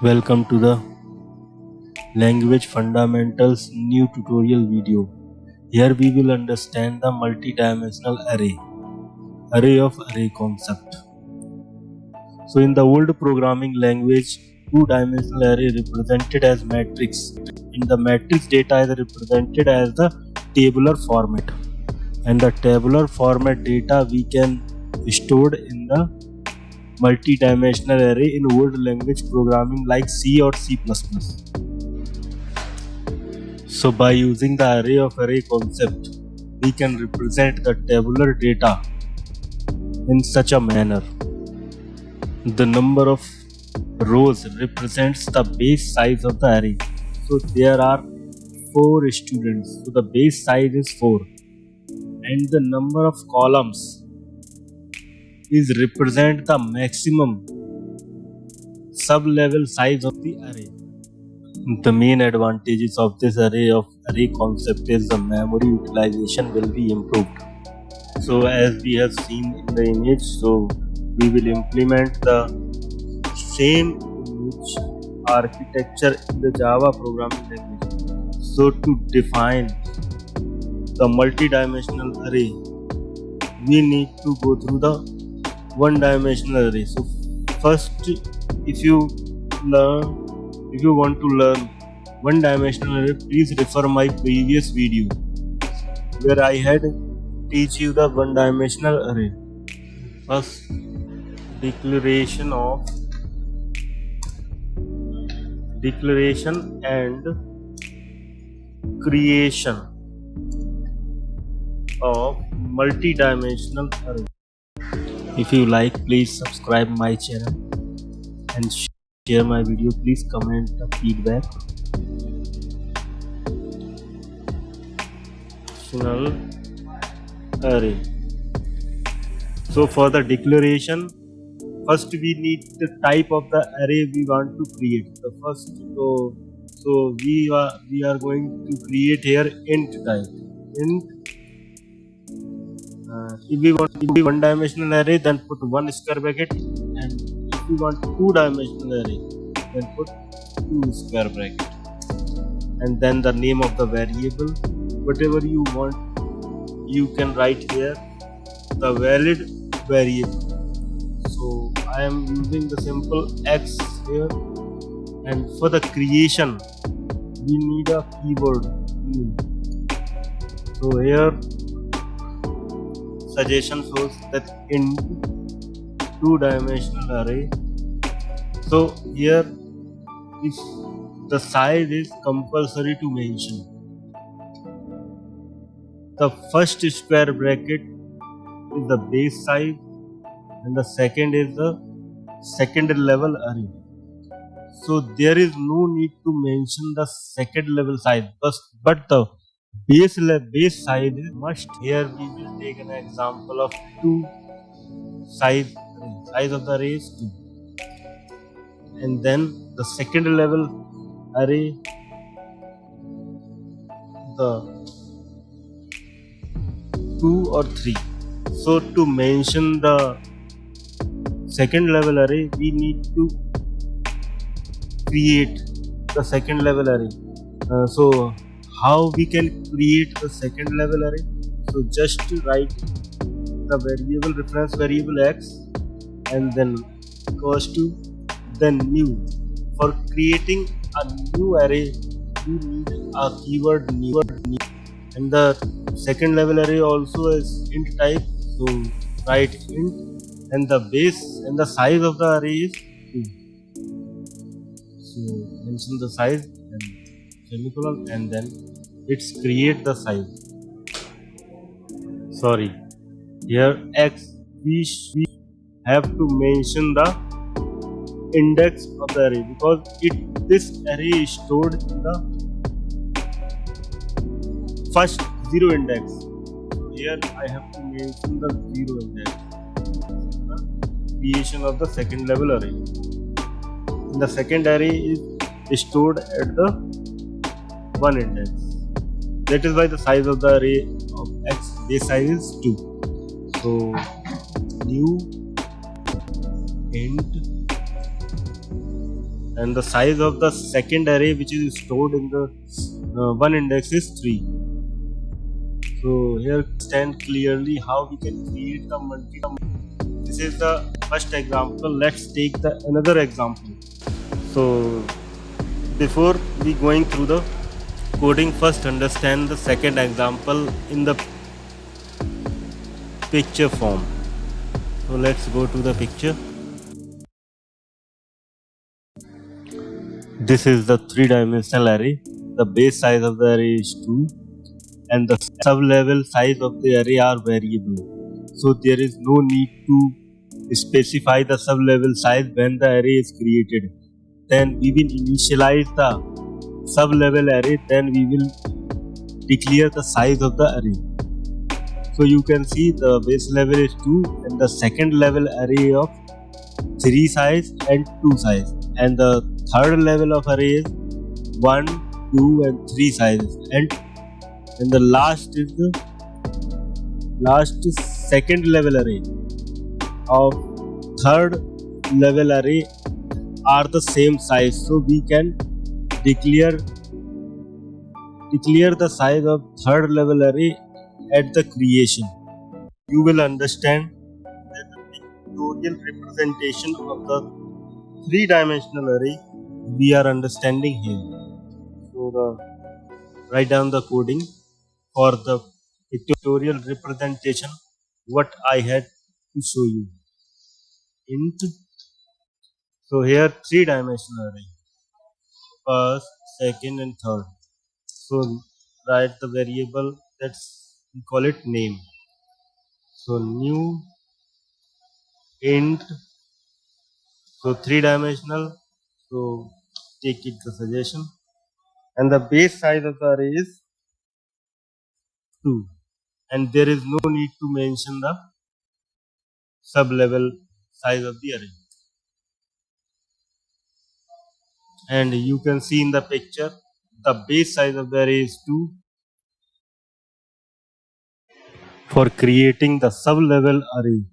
Welcome to the Language Fundamentals new tutorial video. Here we will understand the multi-dimensional array of array concept. So in the old programming language, two-dimensional array represented as matrix. In the matrix, data is represented as the tabular format, and the tabular format data we can stored in the multi-dimensional array in old language programming like C or C++. So by using the array of array concept, we can represent the tabular data in such a manner. The number of rows represents the base size of the array. So there are 4 students, so the base size is 4, and the number of columns is represent the maximum sub-level size of the array. The main advantages of this array concept is the memory utilization will be improved. So as we have seen in the image, so we will implement the same image architecture in the Java programming language. So to define the multi-dimensional array, we need to go through the one-dimensional array. So first, if you want to learn one-dimensional array, please refer my previous video where I had teach you the one-dimensional array. First, declaration and creation of multi-dimensional array. If you like, please subscribe my channel and share my video. Please comment the feedback. Array. So for the declaration, first we need the type of the array we want to create. The first, so we are going to create here int type. If we want one-dimensional array, then put 1 square bracket, and if we want two-dimensional array, then put 2 square bracket, and then the name of the variable, whatever you want, you can write here the valid variable. So I am using the simple X here, and for the creation, we need a keyword new. So here suggestion shows that in two-dimensional array. So here, if the size is compulsory to mention, the first square bracket is the base size, and the second is the second level array. So there is no need to mention the second level size, but the base size is must. Here we will take an example of 2 size of the array is 2, and then the second level array, the 2 or 3. So to mention the second level array, we need to create the second level array. So how we can create the second level array? So just to write the variable reference variable x, and then equals to then new. For creating a new array, we need a keyword new, and the second level array also is int type. So write int, and the base and the size of the array is 2. So mention the size and semicolon, and then it's create the size. Sorry, here x, we have to mention the index of the array, because this array is stored in the first 0 index. So here I have to mention the 0 index. The creation of the second level array. And the second array is stored at the 1 index. That is why the size of the array of x base size is 2. So new int and the size of the second array which is stored in the one index is 3. So here stand clearly how we can create the multi. This is the first example. Let's take the another example. So before we going through the coding, first understand the second example in the picture form. So let's go to the picture. This is the three-dimensional array. The base size of the array is 2 and the sub-level size of the array are variable. So there is no need to specify the sub-level size when the array is created. Then we will initialize the sub-level array, then we will declare the size of the array. So you can see the base level is 2 and the second level array of 3 size and 2 size, and the third level of array is 1, 2 and 3 sizes, and the last is the second level array of third level array are the same size. So we can declare the size of third level array at the creation. You will understand that the pictorial representation of the three-dimensional array we are understanding here. So write down the coding for the pictorial representation what I had to show you. Int. So here three-dimensional array, first, second and third. So write the variable, we call it name. So new int. So three-dimensional. So take it the suggestion, and the base size of the array is 2, and there is no need to mention the sub-level size of the array. And you can see in the picture the base size of the array is 2. For creating the sub-level array,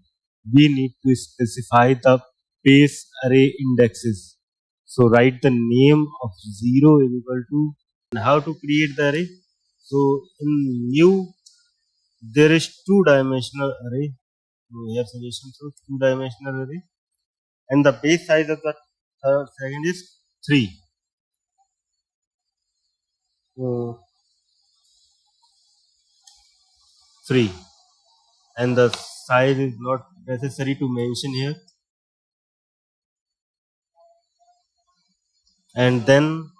we need to specify the base array indexes. So write the name of 0 is equal to, and how to create the array. So in new there is two-dimensional array. So here suggestion, so two-dimensional array, and the base size of the second is 3. So 3, and the size is not necessary to mention here. And then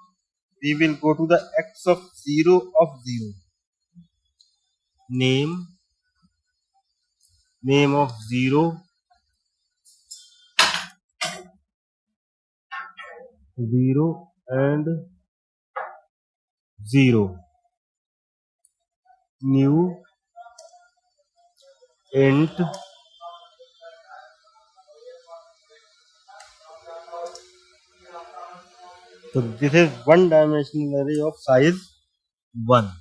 we will go to the x of 0 of 0. Name of 0, 0 and 0. New int. So this is one-dimensional array of size 1,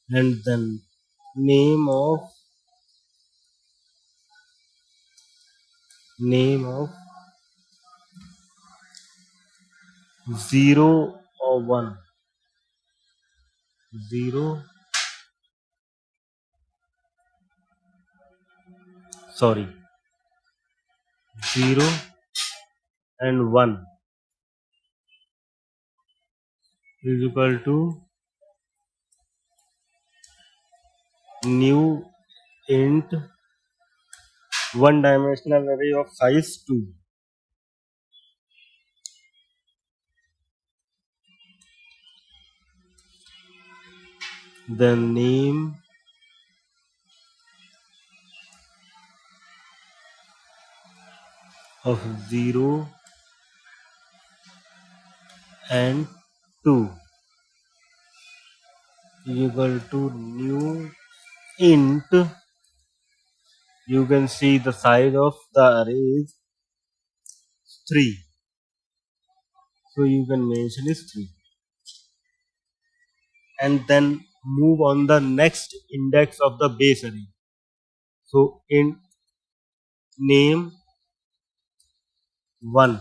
and then name of 0 or 1, 0, sorry, 0 and 1 is equal to new int one-dimensional array of size 2. The name of 0 and 2 is equal to new int. You can see the size of the array is 3. So you can mention is 3. And then move on the next index of the base array. So int name 1.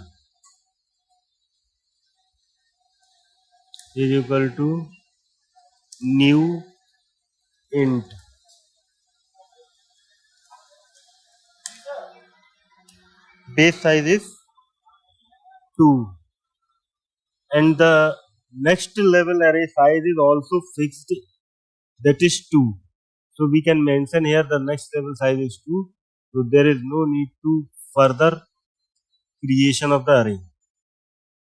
is equal to new int. Base size is 2, and the next level array size is also fixed, that is 2. So we can mention here the next level size is 2. So there is no need to further creation of the array.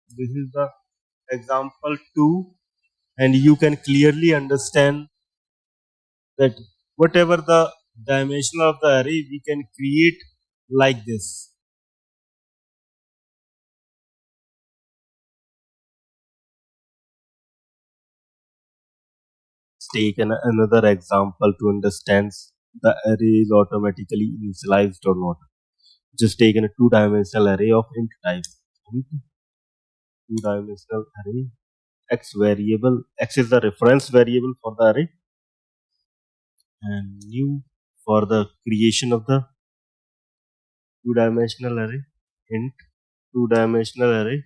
This is the example 2, and you can clearly understand that whatever the dimension of the array we can create like this. Take another example to understand the array is automatically initialized or not. Just take a two-dimensional array of int type. Two-dimensional array. X variable. X is the reference variable for the array, and new for the creation of the two-dimensional array. Int two-dimensional array.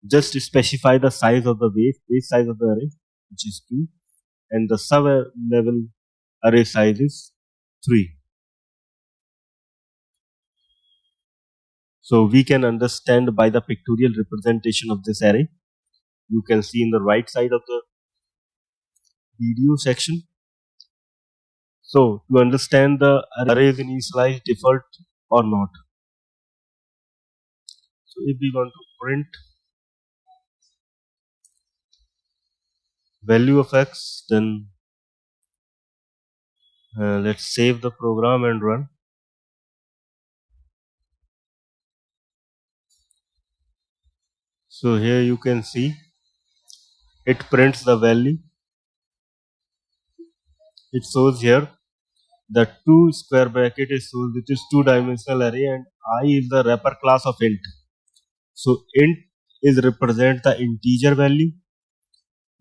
Just specify the size of the base size of the array, which is 2, and the sub level array size is 3. So we can understand by the pictorial representation of this array. You can see in the right side of the video section. So to understand the array is initialized, default or not. So if we want to print value of x, then let's save the program and run. So here you can see it prints the value. It shows here the 2 square bracket is shown, which is two-dimensional array, and I is the wrapper class of int. So int is represent the integer value,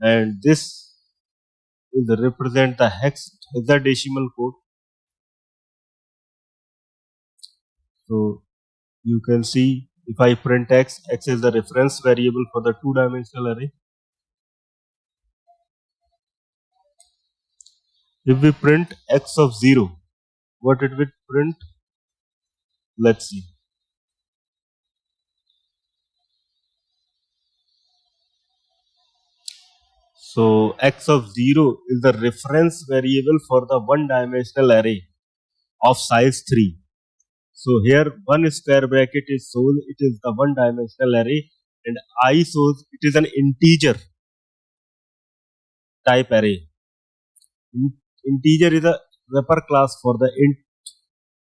and this is represent the hexadecimal code. So you can see if I print x, x is the reference variable for the two-dimensional array. If we print x of 0, what it will print? Let's see. So x of 0 is the reference variable for the one-dimensional array of size 3. So here one square bracket is shown, it is the one-dimensional array, and I shows it is an integer type array. Integer is a wrapper class for the int,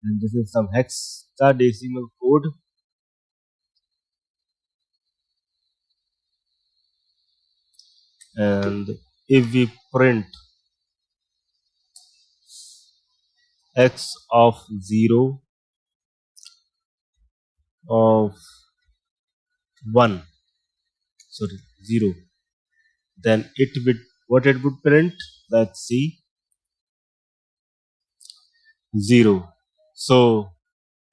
and this is some hexadecimal code. And if we print x of 0 of 1, sorry 0, then it would, what it would print? Let's see, 0. So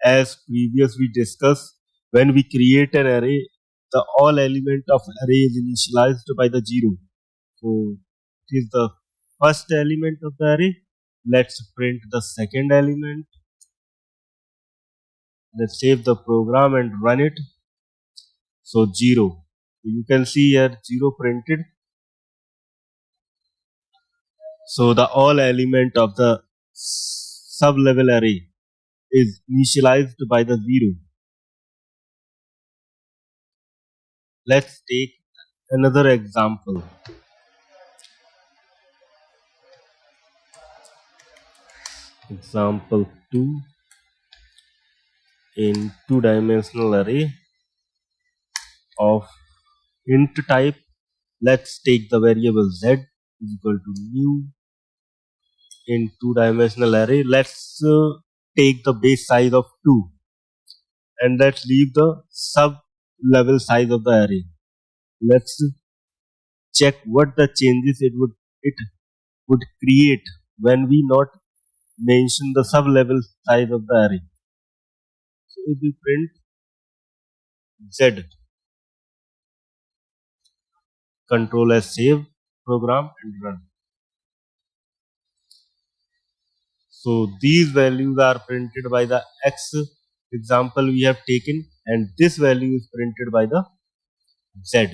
as previous we discussed, when we create an array, the all element of array is initialized by the 0. So it is the first element of the array. Let's print the second element. Let's save the program and run it. So 0. You can see here 0 printed. So the all element of the sub-level array is initialized by the 0. Let's take another example. Example 2. In two-dimensional array of int type, let's take the variable z is equal to new in two-dimensional array. Let's take the base size of 2, and let's leave the sub level size of the array. Let's check what the changes it would create when we not mention the sub level size of the array. So if we print z, Control as save program and run. So these values are printed by the X example we have taken, and this value is printed by the Z.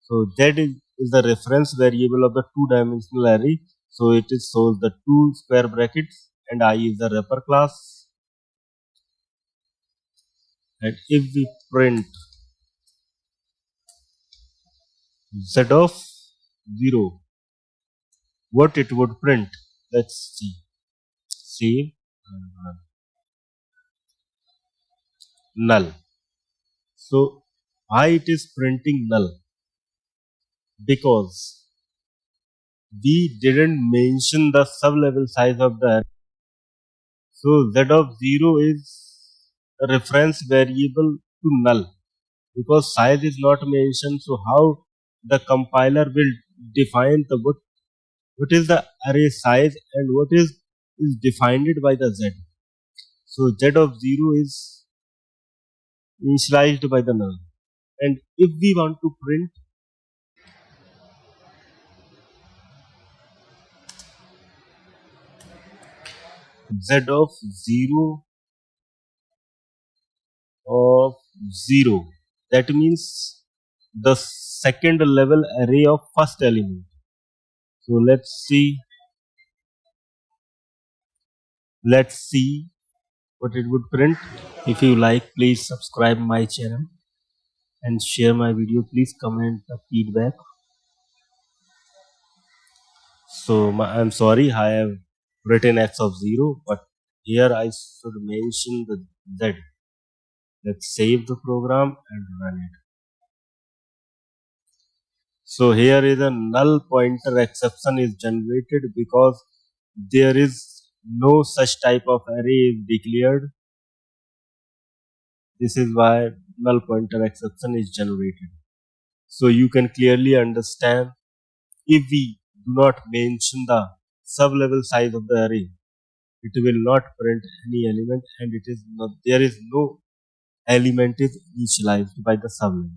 So Z is the reference variable of the two-dimensional array. So it is shows the two square brackets, and I is the wrapper class. And if we print Z of 0, what it would print? Let's see. Save and run. Null. So why it is printing null? Because we didn't mention the sub-level size of the array. So Z of 0 is a reference variable to null, because size is not mentioned. So how the compiler will define the what is the array size and what is defined by the Z. So Z of 0 is initialized by the null. And if we want to print Z of 0, that means the second level array of first element. So let's see what it would print. If you like, please subscribe my channel and share my video. Please comment the feedback. So I'm sorry, I have written X of 0, but here I should mention the Z. Let's save the program and run it. So here is a null pointer exception is generated because there is no such type of array is declared. This is why null pointer exception is generated. So you can clearly understand, if we do not mention the sub-level size of the array, it will not print any element, and there is no element is initialized by the sub-level.